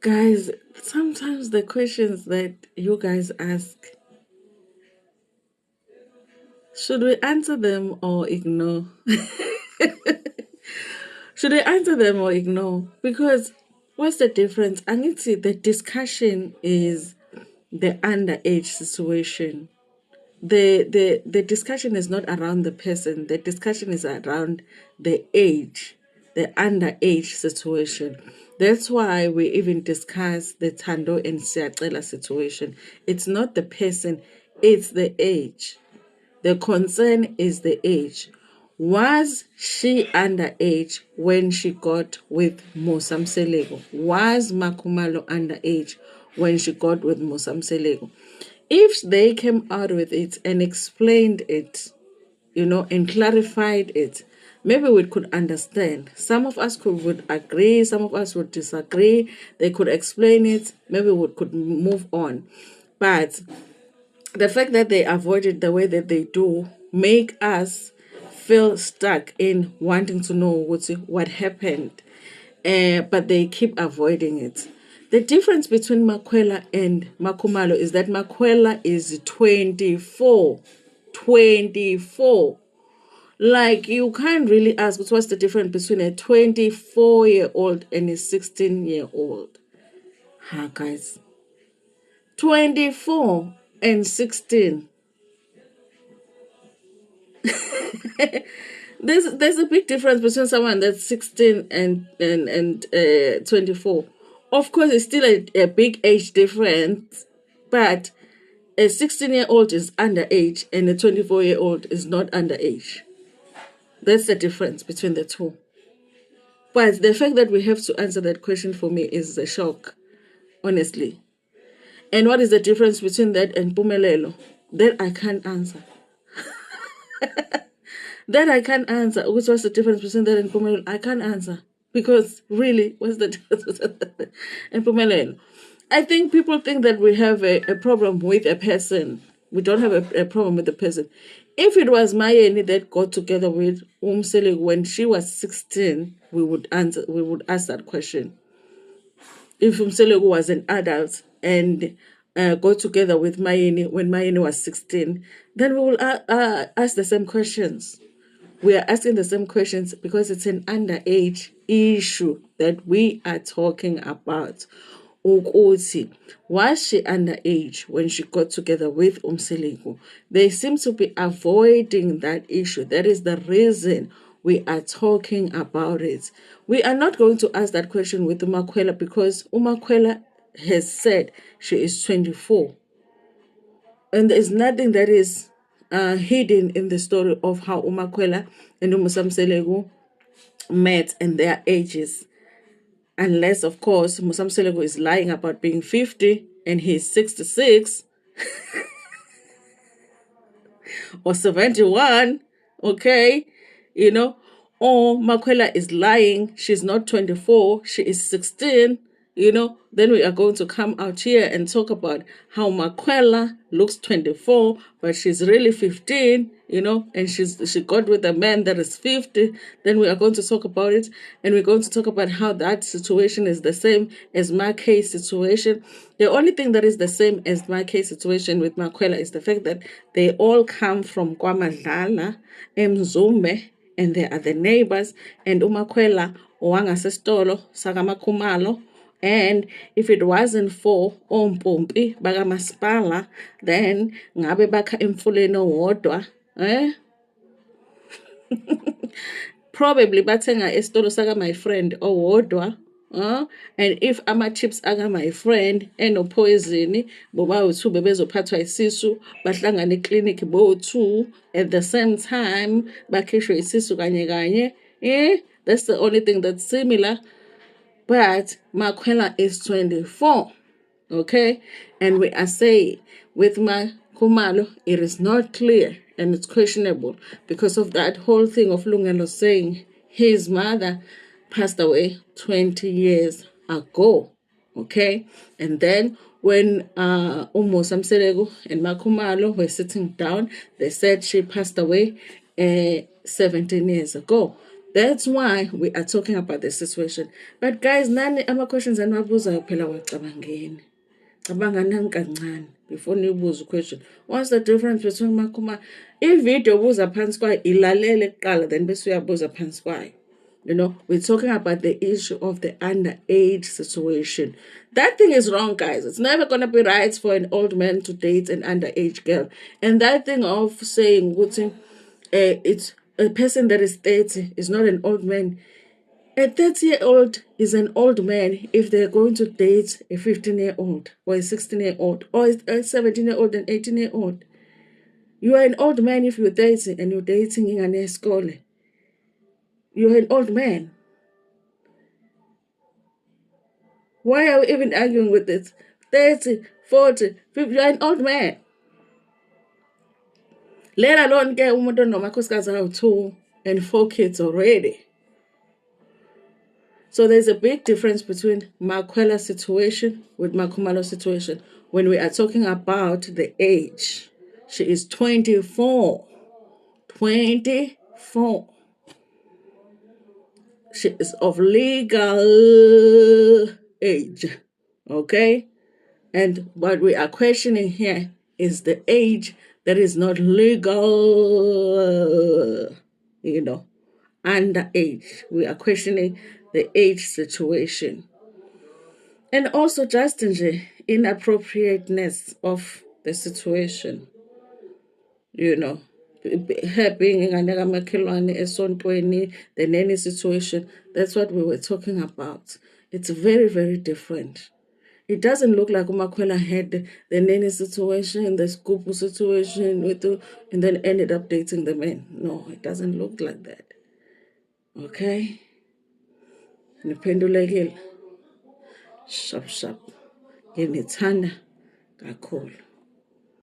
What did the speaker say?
Guys, sometimes the questions that you guys ask, should we answer them or ignore? Should I answer them or ignore? Because what's the difference? I need to see the discussion is the underage situation. The discussion is not around the person. The discussion is around the age, the underage situation. That's why we even discuss the Tando and Siatela situation. It's not the person, it's the age. The concern is the age. Was she underage when she got with Mosamselego? Was Makumalo underage when she got with Mosamselego? If they came out with it and explained it, and clarified it, maybe we could understand. Some of us would agree, some of us would disagree. They could explain it, maybe we could move on. But the fact that they avoid it the way that they do make us feel stuck in wanting to know what happened, but they keep avoiding it. The difference between Makwela and Makumalo is that Makwela is 24. 24. Like, you can't really ask what's the difference between a 24-year-old and a 16-year-old. Guys. 24 and 16. There's a big difference between someone that's 16 and 24. Of course, it's still a big age difference, but a 16-year-old is underage and a 24-year-old is not underage. That's the difference between the two. But the fact that we have to answer that question for me is a shock, honestly. And what is the difference between that and Pumelelo? That I can't answer. That I can't answer. Which was the difference between that and Pumelelo? I can't answer. Because really, what's the difference between that and Pumelelo? I think people think that we have a problem with a person. We don't have a problem with the person. If it was Mayeni that got together with Umsele when she was 16, we would ask that question. If Umsele was an adult and got together with Mayeni when Mayeni was 16, then we will ask the same questions. We are asking the same questions because it's an underage issue that we are talking about. Ukuthi, was she underage when she got together with Umseligo? They seem to be avoiding that issue. That is the reason we are talking about it. We are not going to ask that question with Umakwela because Umakwela has said she is 24. And there's nothing that is hidden in the story of how Umakwela and Umusamselego met and their ages. Unless, of course, Musamselego is lying about being 50 and he's 66 or 71, okay? Or Makwela is lying, she's not 24, she is 16, then we are going to come out here and talk about how Makwela looks 24, but she's really 15, and she got with a man that is 50. Then we are going to talk about it, and we're going to talk about how that situation is the same as my case situation. The only thing that is the same as my case situation with Makwela is the fact that they all come from KwaMadlala, Mzumbe, and they are the neighbors, and Umakwela wangasestolo sakamakumalo. And if it wasn't for Ompompi bakamasipala, then ngabe bakha emfuleni owodwa, probably bathenga esitolo saka my friend owodwa. And if ama-chips aka my friend enopoison bobawu-2 bebezophathwa isisu bahlangane eklinikhi bowu-2 at the same time bakhishwe isisu kanye kanye. That's the only thing that's similar. But Makwela is 24, okay? And we are saying with Makumalo, it is not clear and it's questionable because of that whole thing of Lungelo saying his mother passed away 20 years ago, okay? And then when Umo Samselego and Makumalo were sitting down, they said she passed away 17 years ago. That's why we are talking about the situation. But guys, nani ama-questions aniwabuzayo phela wacabangeni. Cabangani kancane before nibuze a question. What's the difference between makhuma? Ividiyo buza phansi kwayo ilalele kuqala then bese uyabuza phansi kwayo. You know, we're talking about the issue of the underage situation. That thing is wrong, guys. It's never going to be right for an old man to date an underage girl. And that thing of saying, it's a person that is 30 is not an old man. A 30-year-old is an old man if they're going to date a 15-year-old or a 16-year-old or a 17-year-old and 18-year-old. You are an old man if you're 30 and you're dating in an school. You're an old man. Why are we even arguing with this? 30, 40, 50, you're an old man. Let alone get umuntu onomakhosikazi awu 2 and 4 kids already. So there's a big difference between Makwela's situation with Makhumalo's situation when we are talking about the age. She is 24. 24. She is of legal age. Okay? And what we are questioning here is the age that is not legal, underage. We are questioning the age situation. And also just the inappropriateness of the situation. Her being in the nanny situation, that's what we were talking about. It's very, very different. It doesn't look like Umakwela had the nanny situation, the Skupu situation, and then ended up dating the man. No, it doesn't look like that. Okay? Nipendulekile. Shap. Nginithanda kakhulu.